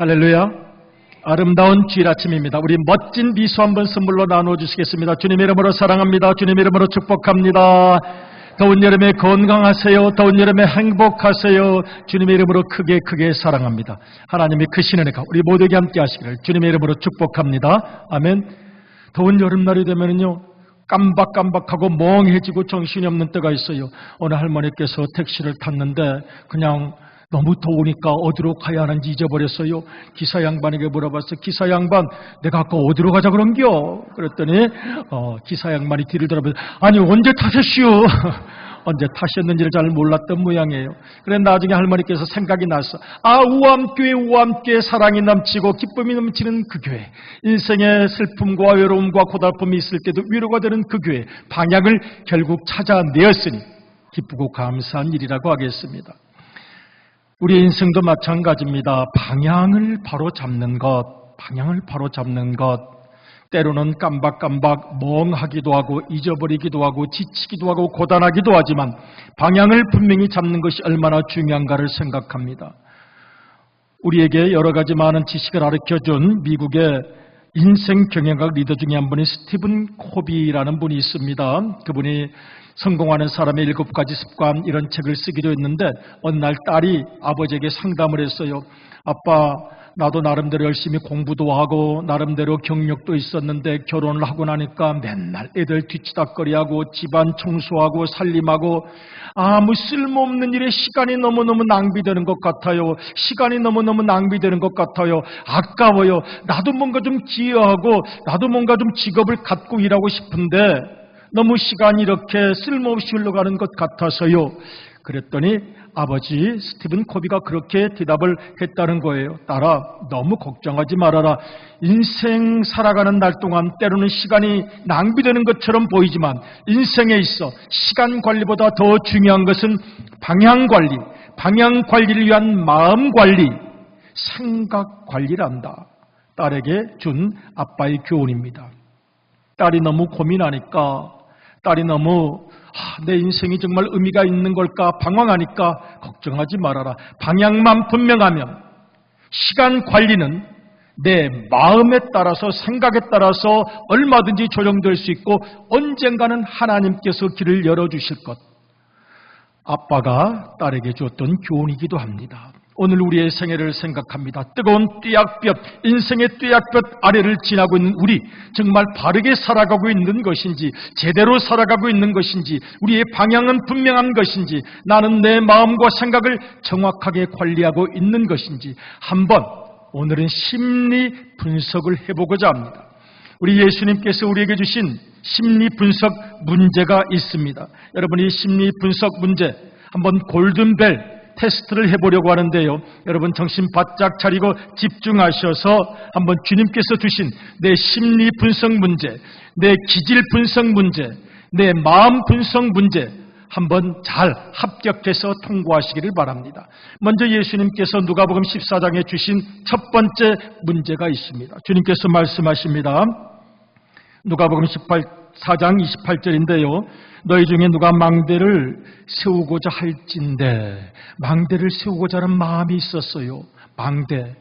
할렐루야. 아름다운 주일 아침입니다. 우리 멋진 미소 한번 선물로 나눠주시겠습니다. 주님 이름으로 사랑합니다. 주님 이름으로 축복합니다. 더운 여름에 건강하세요. 더운 여름에 행복하세요. 주님의 이름으로 크게 사랑합니다. 하나님이 크신 은혜가 우리 모두에게 함께 하시기를 주님의 이름으로 축복합니다. 아멘. 더운 여름날이 되면요 깜박깜박하고 멍해지고 정신이 없는 때가 있어요. 어느 할머니께서 택시를 탔는데 그냥 너무 더우니까 어디로 가야 하는지 잊어버렸어요. 기사 양반에게 물어봤어요. 기사 양반, 내가 아까 어디로 가자 그런겨? 그랬더니 기사 양반이 뒤를 돌아보면서 아니 언제 타셨시오? 언제 타셨는지를 잘 몰랐던 모양이에요. 그래 나중에 할머니께서 생각이 났어. 우암교회 사랑이 넘치고 기쁨이 넘치는 그 교회, 인생의 슬픔과 외로움과 고달픔이 있을 때도 위로가 되는 그 교회, 방향을 결국 찾아내었으니 기쁘고 감사한 일이라고 하겠습니다. 우리 인생도 마찬가지입니다. 방향을 바로 잡는 것, 때로는 깜박깜박 멍하기도 하고 잊어버리기도 하고 지치기도 하고 고단하기도 하지만 방향을 분명히 잡는 것이 얼마나 중요한가를 생각합니다. 우리에게 여러 가지 많은 지식을 가르쳐준 미국의 인생 경영학 리더 중에 한 분이 스티븐 코비라는 분이 있습니다. 그분이 성공하는 사람의 7가지 습관 이런 책을 쓰기도 했는데 어느 날 딸이 아버지에게 상담을 했어요. 아빠, 나도 나름대로 열심히 공부도 하고 나름대로 경력도 있었는데 결혼을 하고 나니까 맨날 애들 뒤치다꺼리하고 집안 청소하고 살림하고 아무 쓸모없는 일에 시간이 너무너무 낭비되는 것 같아요. 아까워요. 나도 뭔가 좀 기여하고 나도 뭔가 좀 직업을 갖고 일하고 싶은데 너무 시간이 이렇게 쓸모없이 흘러가는 것 같아서요. 그랬더니 아버지 스티븐 코비가 그렇게 대답을 했다는 거예요. 딸아, 너무 걱정하지 말아라. 인생 살아가는 날 동안 때로는 시간이 낭비되는 것처럼 보이지만 인생에 있어 시간 관리보다 더 중요한 것은 방향 관리를 위한 마음 관리, 생각 관리란다. 딸에게 준 아빠의 교훈입니다. 딸이 너무 고민하니까, 딸이 너무 내 인생이 정말 의미가 있는 걸까 방황하니까 걱정하지 말아라. 방향만 분명하면 시간 관리는 내 마음에 따라서 생각에 따라서 얼마든지 조정될 수 있고 언젠가는 하나님께서 길을 열어주실 것. 아빠가 딸에게 주었던 교훈이기도 합니다. 오늘 우리의 생애를 생각합니다. 뜨거운 뙤약볕, 인생의 뙤약볕 아래를 지나고 있는 우리, 정말 바르게 살아가고 있는 것인지, 제대로 살아가고 있는 것인지, 우리의 방향은 분명한 것인지, 나는 내 마음과 생각을 정확하게 관리하고 있는 것인지 한번 오늘은 심리 분석을 해보고자 합니다. 우리 예수님께서 우리에게 주신 심리 분석 문제가 있습니다. 여러분, 이 심리 분석 문제 한번 골든벨 테스트를 해보려고 하는데요. 여러분 정신 바짝 차리고 집중하셔서 한번 주님께서 주신 내 심리 분석 문제, 내 기질 분석 문제, 내 마음 분석 문제 한번 잘 합격해서 통과하시기를 바랍니다. 먼저 예수님께서 누가복음 14장에 주신 첫 번째 문제가 있습니다. 주님께서 말씀하십니다. 누가복음 14장 28절인데요. 너희 중에 누가 망대를 세우고자 할진대, 망대를 세우고자 하는 마음이 있었어요. 망대,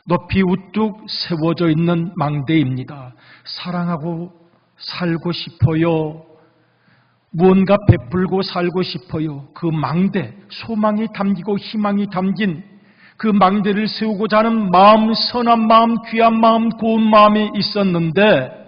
높이 우뚝 세워져 있는 망대입니다. 사랑하고 살고 싶어요. 무언가 베풀고 살고 싶어요. 그 망대, 소망이 담기고 희망이 담긴 그 망대를 세우고자 하는 마음, 선한 마음, 귀한 마음, 고운 마음이 있었는데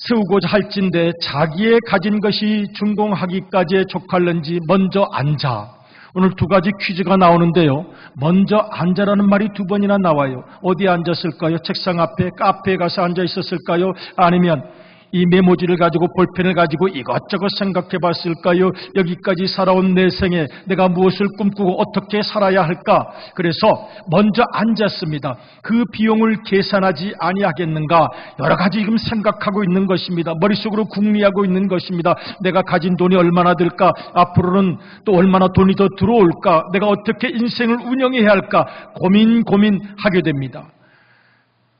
세우고자 할진대 자기의 가진 것이 준공하기까지에 족할는지 먼저 앉아. 오늘 2가지 퀴즈가 나오는데요. 먼저 앉아라는 말이 2번이나 나와요. 어디에 앉았을까요? 책상 앞에, 카페에 가서 앉아 있었을까요? 아니면 이 메모지를 가지고 볼펜을 가지고 이것저것 생각해 봤을까요? 여기까지 살아온 내 생에 내가 무엇을 꿈꾸고 어떻게 살아야 할까? 그래서 먼저 앉았습니다. 그 비용을 계산하지 아니하겠는가? 여러 가지 지금 생각하고 있는 것입니다. 머릿속으로 궁리하고 있는 것입니다. 내가 가진 돈이 얼마나 들까? 앞으로는 또 얼마나 돈이 더 들어올까? 내가 어떻게 인생을 운영해야 할까? 고민하게 됩니다.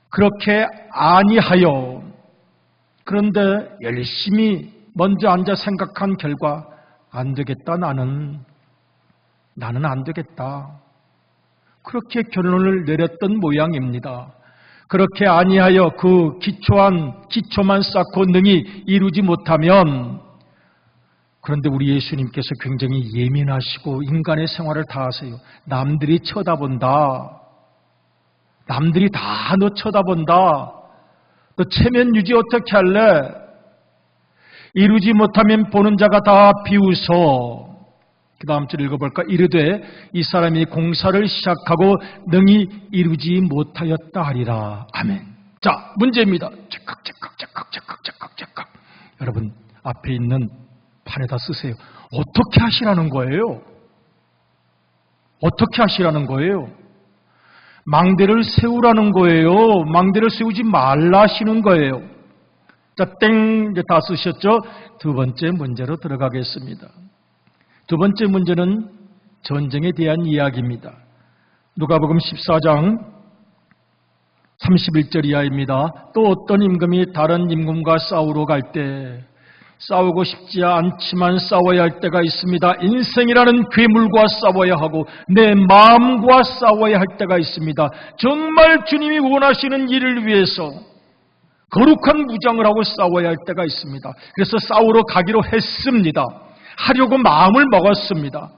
그렇게 아니하여 그런데 열심히 먼저 앉아 생각한 결과 안 되겠다. 나는 안 되겠다. 그렇게 결론을 내렸던 모양입니다. 그렇게 아니하여 그 기초만 쌓고 능히 이루지 못하면, 그런데 우리 예수님께서 굉장히 예민하시고 인간의 생활을 다 하세요. 남들이 쳐다본다. 남들이 다 너 쳐다본다. 너 체면 유지 어떻게 할래? 이루지 못하면 보는 자가 다 비웃어. 그 다음 줄 읽어볼까? 이르되 이 사람이 공사를 시작하고 능히 이루지 못하였다 하리라. 아멘. 자, 문제입니다. 제깍. 여러분 앞에 있는 판에다 쓰세요. 어떻게 하시라는 거예요? 어떻게 하시라는 거예요? 망대를 세우라는 거예요? 망대를 세우지 말라 하시는 거예요? 자, 땡, 이제 다 쓰셨죠? 두 번째 문제로 들어가겠습니다. 두 번째 문제는 전쟁에 대한 이야기입니다. 누가복음 14장 31절 이하입니다. 또 어떤 임금이 다른 임금과 싸우러 갈 때 싸우고 싶지 않지만 싸워야 할 때가 있습니다. 인생이라는 괴물과 싸워야 하고 내 마음과 싸워야 할 때가 있습니다. 정말 주님이 원하시는 일을 위해서 거룩한 무장을 하고 싸워야 할 때가 있습니다. 그래서 싸우러 가기로 했습니다. 하려고 마음을 먹었습니다.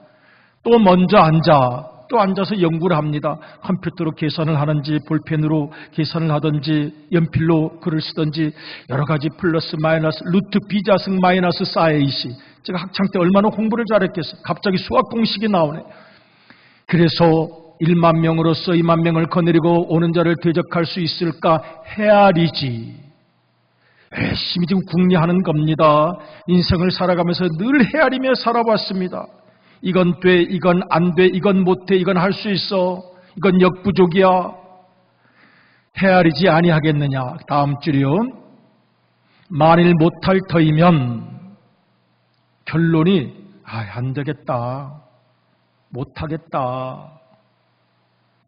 또 먼저 앉아서 연구를 합니다. 컴퓨터로 계산을 하는지 볼펜으로 계산을 하든지 연필로 글을 쓰든지 여러 가지 플러스 마이너스 루트 비자승 마이너스 사이시, 제가 학창 때 얼마나 공부를 잘했겠어요. 갑자기 수학 공식이 나오네. 그래서 1만 명으로서 2만 명을 거느리고 오는 자를 대적할 수 있을까 헤아리지. 열심히 지금 궁리하는 겁니다. 인생을 살아가면서 늘 헤아리며 살아왔습니다. 이건 돼, 이건 안 돼, 이건 못해, 이건 할 수 있어, 이건 역부족이야. 헤아리지 아니하겠느냐. 다음 줄이요. 만일 못할 터이면 결론이 안 되겠다, 못하겠다.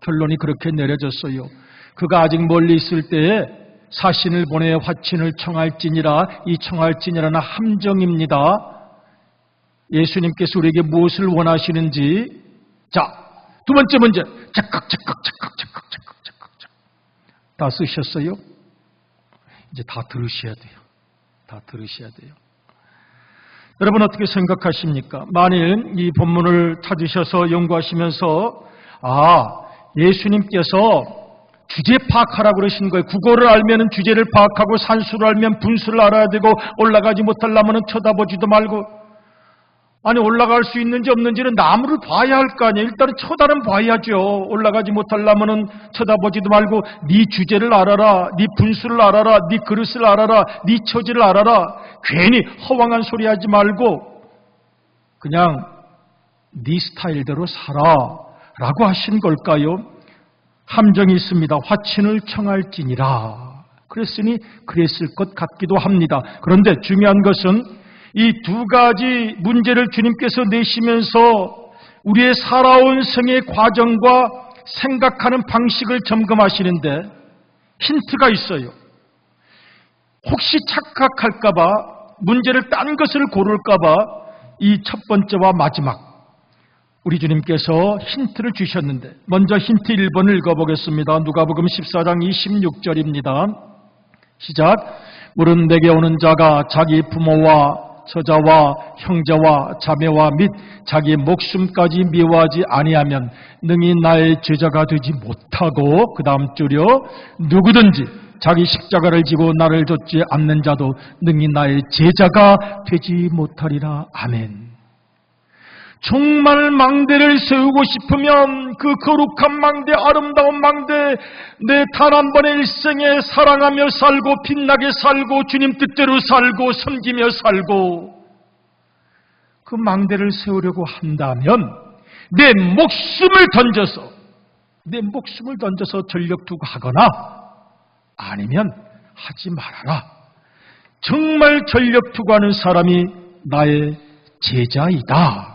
결론이 그렇게 내려졌어요. 그가 아직 멀리 있을 때에 사신을 보내 화친을 청할지니라. 이 청할지니라는 함정입니다. 예수님께서 우리에게 무엇을 원하시는지. 자, 두 번째 문제. 착각. 다 쓰셨어요? 이제 다 들으셔야 돼요. 여러분 어떻게 생각하십니까? 만일 이 본문을 찾으셔서 연구하시면서 예수님께서 주제 파악하라고 그러신 거예요. 국어를 알면 주제를 파악하고 산수를 알면 분수를 알아야 되고 올라가지 못하려면 쳐다보지도 말고. 아니 올라갈 수 있는지 없는지는 나무를 봐야 할 거 아니에요. 일단은 쳐다는 봐야죠. 올라가지 못하려면 쳐다보지도 말고 네 주제를 알아라, 네 분수를 알아라, 네 그릇을 알아라, 네 처지를 알아라. 괜히 허황한 소리 하지 말고 그냥 네 스타일대로 살아 라고 하신 걸까요? 함정이 있습니다. 화친을 청할지니라. 그랬으니 그랬을 것 같기도 합니다. 그런데 중요한 것은 이 두 가지 문제를 주님께서 내시면서 우리의 살아온 생의 과정과 생각하는 방식을 점검하시는데 힌트가 있어요. 혹시 착각할까봐, 문제를 딴 것을 고를까봐 이 첫 번째와 마지막 우리 주님께서 힌트를 주셨는데, 먼저 힌트 1번을 읽어보겠습니다. 누가복음 14장 26절입니다. 시작. 물은 내게 오는 자가 자기 부모와 처자와 형제와 자매와 및 자기 목숨까지 미워하지 아니하면 능히 나의 제자가 되지 못하고, 그 다음 줄이요. 누구든지 자기 십자가를 지고 나를 좇지 않는 자도 능히 나의 제자가 되지 못하리라. 아멘. 정말 망대를 세우고 싶으면 그 거룩한 망대, 아름다운 망대, 내 단 한 번의 일생에 사랑하며 살고 빛나게 살고 주님 뜻대로 살고 섬기며 살고 그 망대를 세우려고 한다면 내 목숨을 던져서 전력 투구 하거나 아니면 하지 말아라. 정말 전력 투구하는 사람이 나의 제자이다.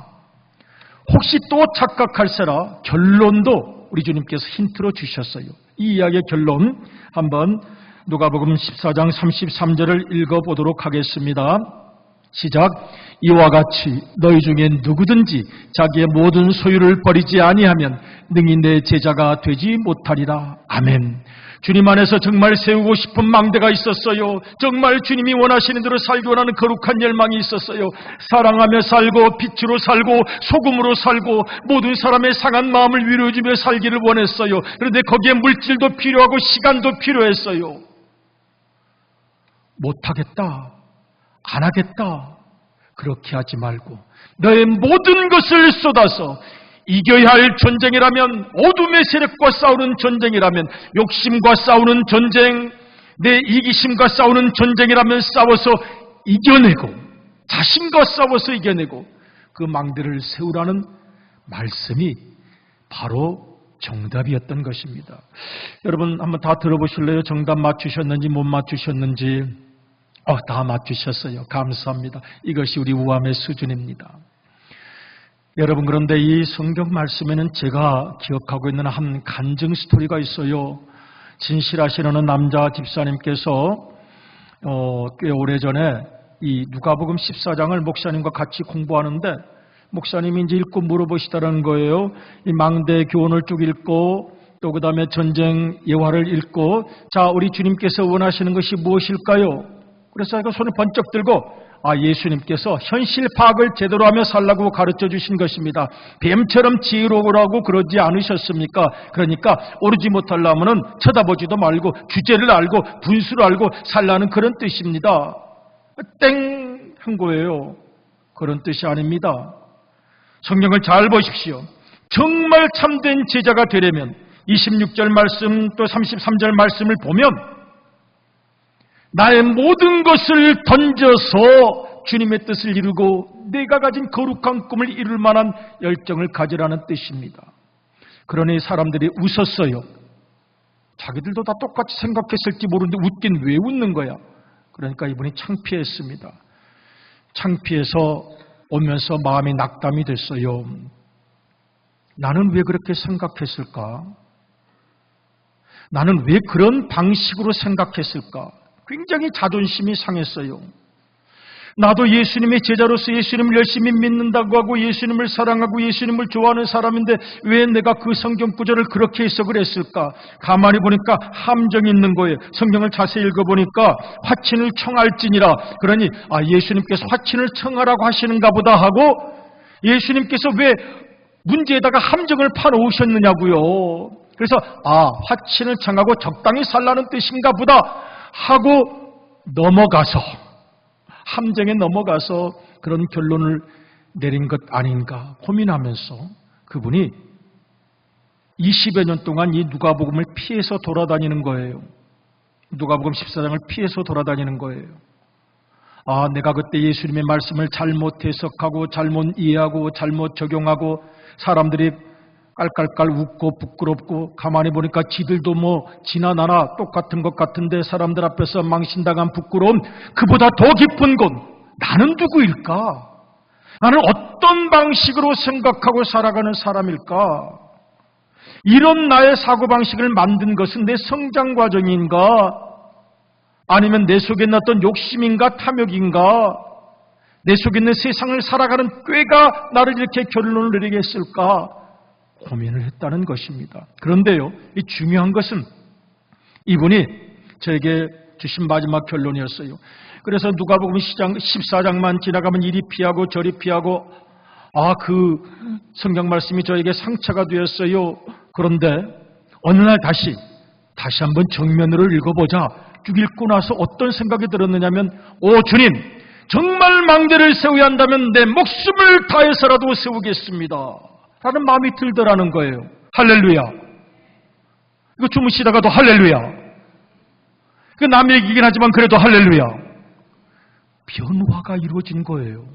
혹시 또 착각할세라 결론도 우리 주님께서 힌트로 주셨어요. 이 이야기의 결론 한번 누가복음 14장 33절을 읽어보도록 하겠습니다. 시작. 이와 같이 너희 중에 누구든지 자기의 모든 소유를 버리지 아니하면 능히 내 제자가 되지 못하리라. 아멘. 주님 안에서 정말 세우고 싶은 망대가 있었어요. 정말 주님이 원하시는 대로 살기 원하는 거룩한 열망이 있었어요. 사랑하며 살고 빛으로 살고 소금으로 살고 모든 사람의 상한 마음을 위로해주며 살기를 원했어요. 그런데 거기에 물질도 필요하고 시간도 필요했어요. 못하겠다, 안 하겠다, 그렇게 하지 말고 너의 모든 것을 쏟아서 이겨야 할 전쟁이라면, 어둠의 세력과 싸우는 전쟁이라면, 욕심과 싸우는 전쟁, 내 이기심과 싸우는 전쟁이라면 싸워서 이겨내고, 자신과 싸워서 이겨내고 그 망대를 세우라는 말씀이 바로 정답이었던 것입니다. 여러분 한번 다 들어보실래요? 정답 맞추셨는지 못 맞추셨는지. 다 맞추셨어요. 감사합니다. 이것이 우리 우함의 수준입니다. 여러분, 그런데 이 성경 말씀에는 제가 기억하고 있는 한 간증 스토리가 있어요. 진실하신 어느 남자 집사님께서 꽤 오래전에 이 누가복음 14장을 목사님과 같이 공부하는데 목사님이 이제 읽고 물어보시다는 거예요. 이 망대 교훈을 쭉 읽고 또 그 다음에 전쟁 예화를 읽고, 자, 우리 주님께서 원하시는 것이 무엇일까요? 그래서 제가 손을 번쩍 들고 예수님께서 현실 파악을 제대로 하며 살라고 가르쳐 주신 것입니다. 뱀처럼 지혜로우라고 그러지 않으셨습니까? 그러니까 오르지 못하려면 쳐다보지도 말고 주제를 알고 분수를 알고 살라는 그런 뜻입니다. 땡! 한 거예요. 그런 뜻이 아닙니다. 성경을 잘 보십시오. 정말 참된 제자가 되려면 26절 말씀 또 33절 말씀을 보면 나의 모든 것을 던져서 주님의 뜻을 이루고 내가 가진 거룩한 꿈을 이룰 만한 열정을 가지라는 뜻입니다. 그러니 사람들이 웃었어요. 자기들도 다 똑같이 생각했을지 모르는데 웃긴 왜 웃는 거야? 그러니까 이분이 창피했습니다. 창피해서 오면서 마음이 낙담이 됐어요. 나는 왜 그렇게 생각했을까? 나는 왜 그런 방식으로 생각했을까? 굉장히 자존심이 상했어요. 나도 예수님의 제자로서 예수님을 열심히 믿는다고 하고 예수님을 사랑하고 예수님을 좋아하는 사람인데 왜 내가 그 성경 구절을 그렇게 해석을 했을까? 가만히 보니까 함정이 있는 거예요. 성경을 자세히 읽어보니까 화친을 청할지니라. 그러니 예수님께서 화친을 청하라고 하시는가 보다 하고 예수님께서 왜 문제에다가 함정을 파놓으셨느냐고요. 그래서 화친을 청하고 적당히 살라는 뜻인가 보다 하고 넘어가서 함정에 넘어가서 그런 결론을 내린 것 아닌가 고민하면서 그분이 20여 년 동안 이 누가복음을 피해서 돌아다니는 거예요. 누가복음 14장을 피해서 돌아다니는 거예요. 내가 그때 예수님의 말씀을 잘못 해석하고 잘못 이해하고 잘못 적용하고 사람들이 깔깔깔 웃고 부끄럽고 가만히 보니까 지들도 지나 나나 똑같은 것 같은데 사람들 앞에서 망신당한 부끄러움, 그보다 더 깊은 건 나는 누구일까? 나는 어떤 방식으로 생각하고 살아가는 사람일까? 이런 나의 사고방식을 만든 것은 내 성장 과정인가? 아니면 내 속에 났던 욕심인가 탐욕인가? 내 속에 있는 세상을 살아가는 꾀가 나를 이렇게 결론을 내리게 했을까? 고민을 했다는 것입니다. 그런데요, 이 중요한 것은 이분이 저에게 주신 마지막 결론이었어요. 그래서 누가복음 14장만 지나가면 이리 피하고 저리 피하고 그 성경 말씀이 저에게 상처가 되었어요. 그런데 어느 날 다시 한번 정면으로 읽어보자. 쭉 읽고 나서 어떤 생각이 들었느냐면 주님, 정말 망대를 세워야 한다면 내 목숨을 다해서라도 세우겠습니다 라는 마음이 들더라는 거예요. 할렐루야. 이거 주무시다가도 할렐루야. 그 남의 얘기긴 하지만 그래도 할렐루야. 변화가 이루어진 거예요.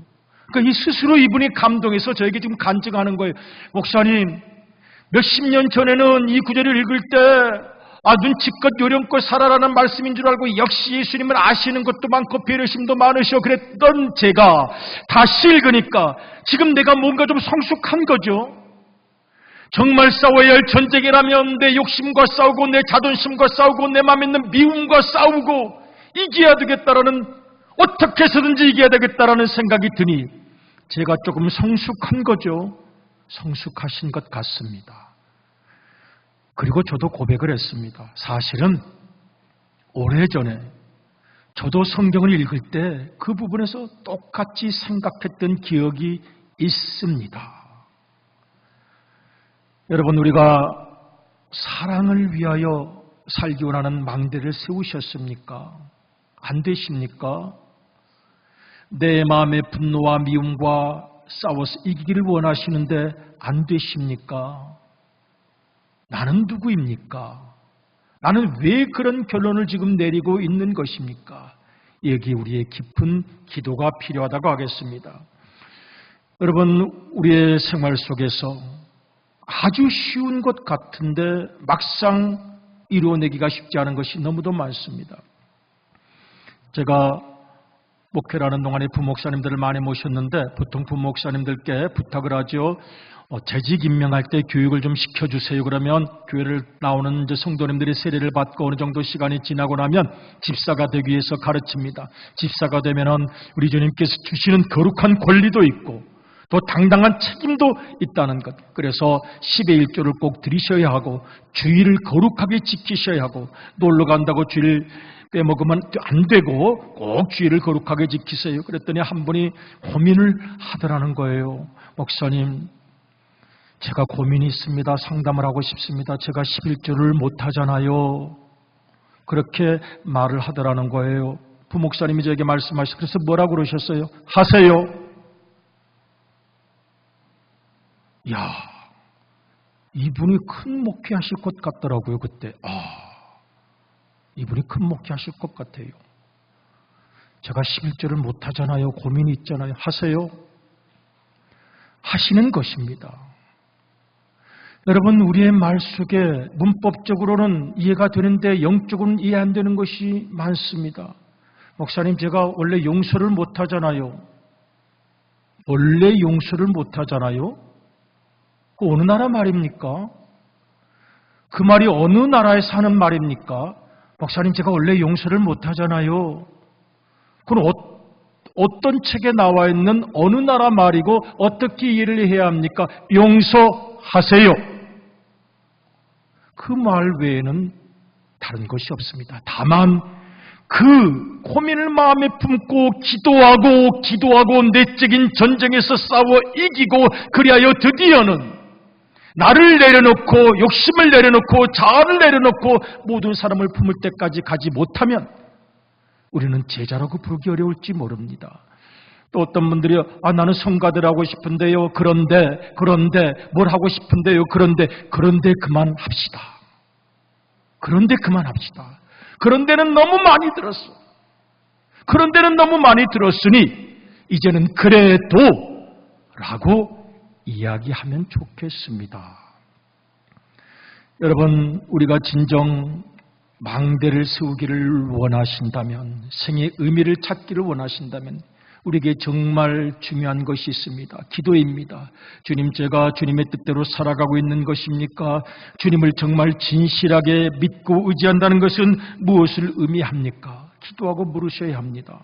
그러니까 이 스스로 이분이 감동해서 저에게 지금 간증하는 거예요. 목사님, 몇십 년 전에는 이 구절을 읽을 때 눈치껏 요령껏 살아라는 말씀인 줄 알고 역시 예수님을 아시는 것도 많고 배려심도 많으셔 그랬던 제가 다시 읽으니까 지금 내가 뭔가 좀 성숙한 거죠. 정말 싸워야 할 전쟁이라면 내 욕심과 싸우고 내 자존심과 싸우고 내 마음에 있는 미움과 싸우고 이겨야 되겠다라는 어떻게 해서든지 이겨야 되겠다라는 생각이 드니 제가 조금 성숙한 거죠. 성숙하신 것 같습니다. 그리고 저도 고백을 했습니다. 사실은 오래전에 저도 성경을 읽을 때 그 부분에서 똑같이 생각했던 기억이 있습니다. 여러분, 우리가 사랑을 위하여 살기 원하는 망대를 세우셨습니까? 안 되십니까? 내 마음의 분노와 미움과 싸워서 이기기를 원하시는데 안 되십니까? 나는 누구입니까? 나는 왜 그런 결론을 지금 내리고 있는 것입니까? 여기 우리의 깊은 기도가 필요하다고 하겠습니다. 여러분, 우리의 생활 속에서 아주 쉬운 것 같은데 막상 이루어내기가 쉽지 않은 것이 너무도 많습니다. 제가 목회를 하는 동안에 부목사님들을 많이 모셨는데 보통 부목사님들께 부탁을 하죠. 재직 임명할 때 교육을 좀 시켜주세요. 그러면 교회를 나오는 이제 성도님들이 세례를 받고 어느 정도 시간이 지나고 나면 집사가 되기 위해서 가르칩니다. 집사가 되면은 우리 주님께서 주시는 거룩한 권리도 있고 또 당당한 책임도 있다는 것. 그래서 10의 1조를 꼭 드리셔야 하고 주일을 거룩하게 지키셔야 하고 놀러 간다고 주일 빼먹으면 안 되고 꼭 주일을 거룩하게 지키세요. 그랬더니 한 분이 고민을 하더라는 거예요. 목사님, 제가 고민이 있습니다. 상담을 하고 싶습니다. 제가 11조를 못하잖아요. 그렇게 말을 하더라는 거예요. 부목사님이 저에게 말씀하셨어요. 그래서 뭐라고 그러셨어요? 하세요. 야, 이분이 큰 목회하실 것 같더라고요, 그때. 이분이 큰 목회하실 것 같아요. 제가 11조를 못하잖아요. 고민이 있잖아요. 하세요. 하시는 것입니다. 여러분, 우리의 말 속에 문법적으로는 이해가 되는데 영적으로는 이해 안 되는 것이 많습니다. 목사님, 제가 원래 용서를 못하잖아요. 원래 용서를 못하잖아요. 그 어느 나라 말입니까? 그 말이 어느 나라에서 하는 말입니까? 목사님, 제가 원래 용서를 못하잖아요. 그건 어떤 책에 나와 있는 어느 나라 말이고 어떻게 이해를 해야 합니까? 용서하세요. 그 말 외에는 다른 것이 없습니다. 다만 그 고민을 마음에 품고 기도하고 내적인 전쟁에서 싸워 이기고 그리하여 드디어는 나를 내려놓고 욕심을 내려놓고 자아를 내려놓고 모든 사람을 품을 때까지 가지 못하면 우리는 제자라고 부르기 어려울지 모릅니다. 또 어떤 분들이 나는 성가대를 하고 싶은데요. 그런데 뭘 하고 싶은데요. 그런데 그만합시다. 그런데는 너무 많이 들었어. 그런데는 너무 많이 들었으니 이제는 그래도 라고 이야기하면 좋겠습니다. 여러분, 우리가 진정 망대를 세우기를 원하신다면, 생의 의미를 찾기를 원하신다면 우리에게 정말 중요한 것이 있습니다. 기도입니다. 주님, 제가 주님의 뜻대로 살아가고 있는 것입니까? 주님을 정말 진실하게 믿고 의지한다는 것은 무엇을 의미합니까? 기도하고 물으셔야 합니다.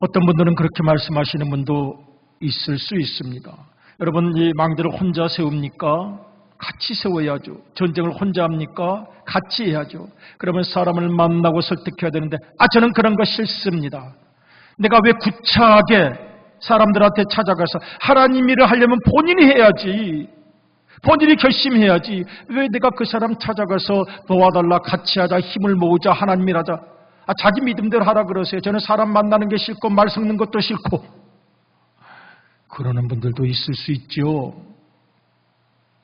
어떤 분들은 그렇게 말씀하시는 분도 있을 수 있습니다. 여러분, 이 망대를 혼자 세웁니까? 같이 세워야죠. 전쟁을 혼자 합니까? 같이 해야죠. 그러면 사람을 만나고 설득해야 되는데 저는 그런 거 싫습니다. 내가 왜 구차하게 사람들한테 찾아가서 하나님 일을 하려면 본인이 해야지. 본인이 결심해야지. 왜 내가 그 사람 찾아가서 도와달라, 같이 하자, 힘을 모으자, 하나님 일하자. 자기 믿음대로 하라 그러세요. 저는 사람 만나는 게 싫고 말 섞는 것도 싫고. 그러는 분들도 있을 수 있죠.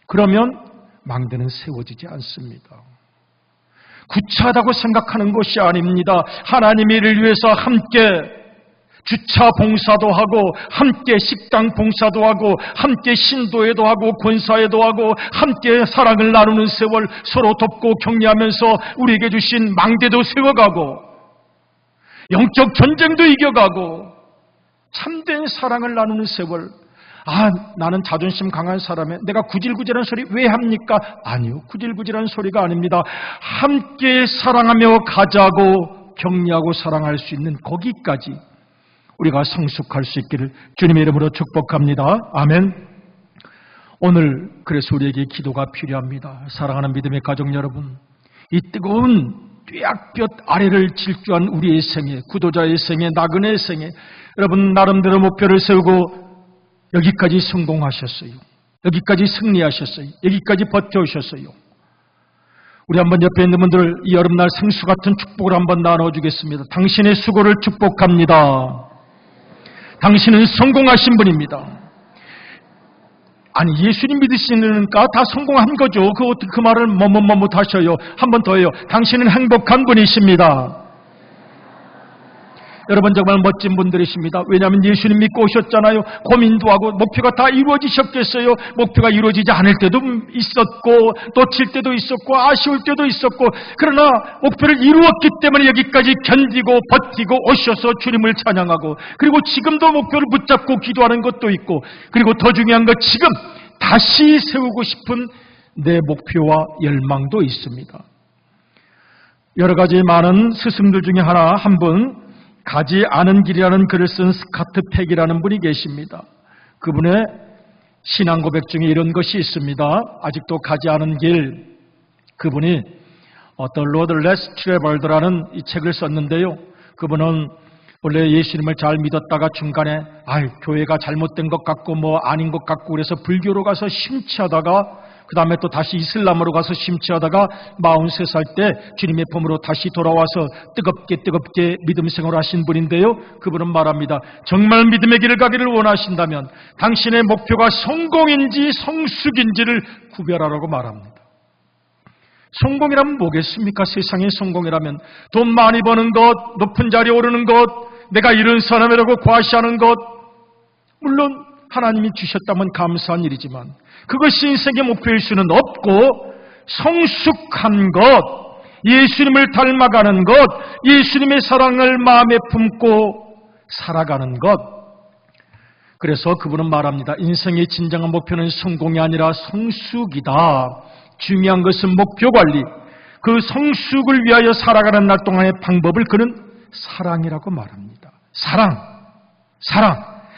그러면 망대는 세워지지 않습니다. 구차하다고 생각하는 것이 아닙니다. 하나님의 일을 위해서 함께 주차 봉사도 하고 함께 식당 봉사도 하고 함께 신도회도 하고 권사회도 하고 함께 사랑을 나누는 세월 서로 돕고 격려하면서 우리에게 주신 망대도 세워가고 영적 전쟁도 이겨가고 참된 사랑을 나누는 세월. 나는 자존심 강한 사람에 내가 구질구질한 소리 왜 합니까? 아니요, 구질구질한 소리가 아닙니다. 함께 사랑하며 가자고 격려하고 사랑할 수 있는 거기까지 우리가 성숙할 수 있기를 주님의 이름으로 축복합니다. 아멘. 오늘 그래서 우리에게 기도가 필요합니다. 사랑하는 믿음의 가족 여러분, 이 뜨거운 뙤약볕 아래를 질주한 우리의 생애, 구도자의 생애, 나그네의 생애, 여러분 나름대로 목표를 세우고 여기까지 성공하셨어요. 여기까지 승리하셨어요. 여기까지 버텨오셨어요. 우리 한번 옆에 있는 분들 이 여름날 생수 같은 축복을 한번 나눠주겠습니다. 당신의 수고를 축복합니다. 당신은 성공하신 분입니다. 아니 예수님 믿으시니까 다 성공한 거죠. 그 말을 뭐뭇 하셔요. 한 번 더 해요. 당신은 행복한 분이십니다. 여러분 정말 멋진 분들이십니다. 왜냐하면 예수님 믿고 오셨잖아요. 고민도 하고 목표가 다 이루어지셨겠어요. 목표가 이루어지지 않을 때도 있었고 놓칠 때도 있었고 아쉬울 때도 있었고, 그러나 목표를 이루었기 때문에 여기까지 견디고 버티고 오셔서 주님을 찬양하고, 그리고 지금도 목표를 붙잡고 기도하는 것도 있고, 그리고 더 중요한 것 지금 다시 세우고 싶은 내 목표와 열망도 있습니다. 여러 가지 많은 스승들 중에 한 분, 가지 않은 길이라는 글을 쓴 스카트 팩이라는 분이 계십니다. 그분의 신앙 고백 중에 이런 것이 있습니다. 아직도 가지 않은 길, 그분이 The Road Less Traveled라는 이 책을 썼는데요. 그분은 원래 예수님을 잘 믿었다가 중간에 교회가 잘못된 것 같고 뭐 아닌 것 같고 그래서 불교로 가서 심취하다가 그 다음에 또 다시 이슬람으로 가서 심취하다가 43살 때 주님의 품으로 다시 돌아와서 뜨겁게 믿음 생활을 하신 분인데요. 그분은 말합니다. 정말 믿음의 길을 가기를 원하신다면 당신의 목표가 성공인지 성숙인지를 구별하라고 말합니다. 성공이라면 뭐겠습니까? 세상의 성공이라면 돈 많이 버는 것, 높은 자리에 오르는 것, 내가 이룬 사람이라고 과시하는 것, 물론 하나님이 주셨다면 감사한 일이지만 그것이 인생의 목표일 수는 없고, 성숙한 것, 예수님을 닮아가는 것, 예수님의 사랑을 마음에 품고 살아가는 것. 그래서 그분은 말합니다. 인생의 진정한 목표는 성공이 아니라 성숙이다. 중요한 것은 목표 관리, 그 성숙을 위하여 살아가는 날 동안의 방법을 그는 사랑이라고 말합니다.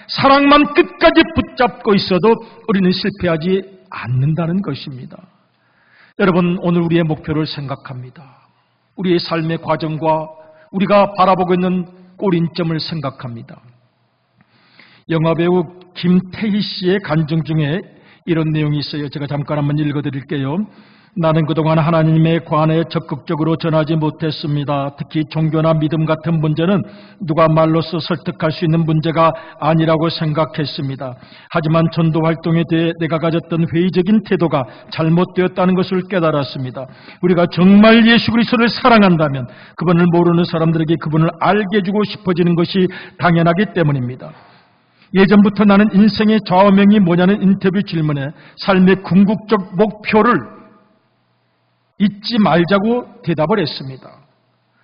사랑만 끝까지 붙잡고 있어도 우리는 실패하지 않는다는 것입니다. 여러분, 오늘 우리의 목표를 생각합니다. 우리의 삶의 과정과 우리가 바라보고 있는 꼬린점을 생각합니다. 영화배우 김태희 씨의 간증 중에 이런 내용이 있어요. 제가 잠깐 한번 읽어드릴게요. 나는 그동안 하나님에 관해 적극적으로 전하지 못했습니다. 특히 종교나 믿음 같은 문제는 누가 말로써 설득할 수 있는 문제가 아니라고 생각했습니다. 하지만 전도 활동에 대해 내가 가졌던 회의적인 태도가 잘못되었다는 것을 깨달았습니다. 우리가 정말 예수 그리스도를 사랑한다면 그분을 모르는 사람들에게 그분을 알게 해주고 싶어지는 것이 당연하기 때문입니다. 예전부터 나는 인생의 좌우명이 뭐냐는 인터뷰 질문에 삶의 궁극적 목표를 잊지 말자고 대답을 했습니다.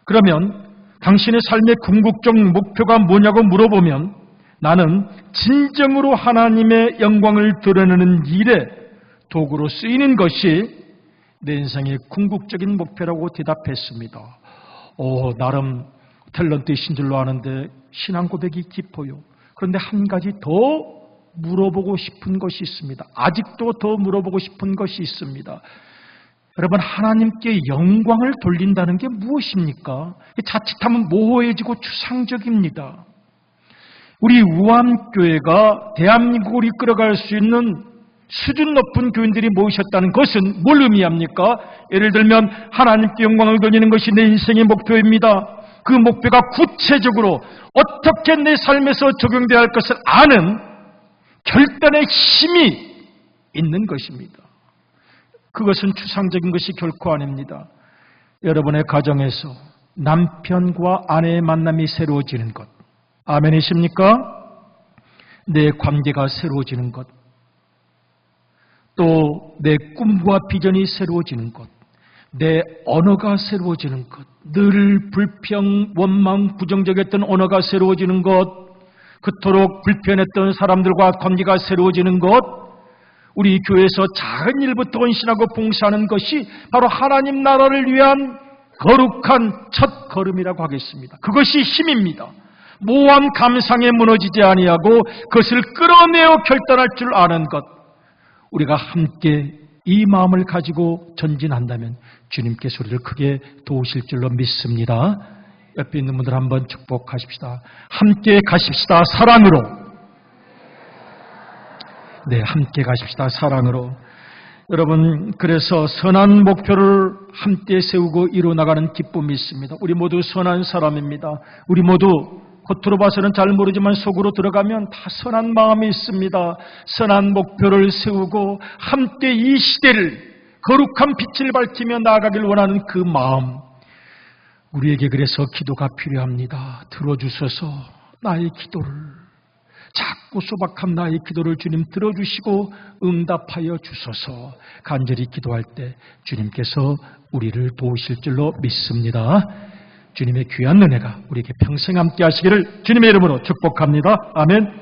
그러면 당신의 삶의 궁극적 목표가 뭐냐고 물어보면 나는 진정으로 하나님의 영광을 드러내는 일에 도구로 쓰이는 것이 내 인생의 궁극적인 목표라고 대답했습니다. 나름 탤런트이신 줄로 아는데 신앙 고백이 깊어요. 그런데 한 가지 더 물어보고 싶은 것이 있습니다. 아직도 더 물어보고 싶은 것이 있습니다. 여러분, 하나님께 영광을 돌린다는 게 무엇입니까? 자칫하면 모호해지고 추상적입니다. 우리 우암교회가 대한민국을 이끌어갈 수 있는 수준 높은 교인들이 모이셨다는 것은 뭘 의미합니까? 예를 들면 하나님께 영광을 돌리는 것이 내 인생의 목표입니다. 그 목표가 구체적으로 어떻게 내 삶에서 적용되어야 할 것을 아는 결단의 힘이 있는 것입니다. 그것은 추상적인 것이 결코 아닙니다. 여러분의 가정에서 남편과 아내의 만남이 새로워지는 것, 아멘이십니까? 내 관계가 새로워지는 것, 또 내 꿈과 비전이 새로워지는 것, 내 언어가 새로워지는 것, 늘 불평, 원망, 부정적이었던 언어가 새로워지는 것, 그토록 불편했던 사람들과 관계가 새로워지는 것, 우리 교회에서 작은 일부터 헌신하고 봉사하는 것이 바로 하나님 나라를 위한 거룩한 첫 걸음이라고 하겠습니다. 그것이 힘입니다. 모호한 감상에 무너지지 아니하고 그것을 끌어내어 결단할 줄 아는 것, 우리가 함께 이 마음을 가지고 전진한다면 주님께서 우리를 크게 도우실 줄로 믿습니다. 옆에 있는 분들 한번 축복하십시다. 함께 가십시다. 사랑으로. 네, 함께 가십시다. 사랑으로. 여러분, 그래서 선한 목표를 함께 세우고 이루어나가는 기쁨이 있습니다. 우리 모두 선한 사람입니다. 우리 모두 겉으로 봐서는 잘 모르지만 속으로 들어가면 다 선한 마음이 있습니다. 선한 목표를 세우고 함께 이 시대를 거룩한 빛을 밝히며 나아가길 원하는 그 마음, 우리에게 그래서 기도가 필요합니다. 들어주셔서 나의 기도를, 작고 소박한 나의 기도를 주님 들어주시고 응답하여 주소서. 간절히 기도할 때 주님께서 우리를 도우실 줄로 믿습니다. 주님의 귀한 은혜가 우리에게 평생 함께 하시기를 주님의 이름으로 축복합니다. 아멘.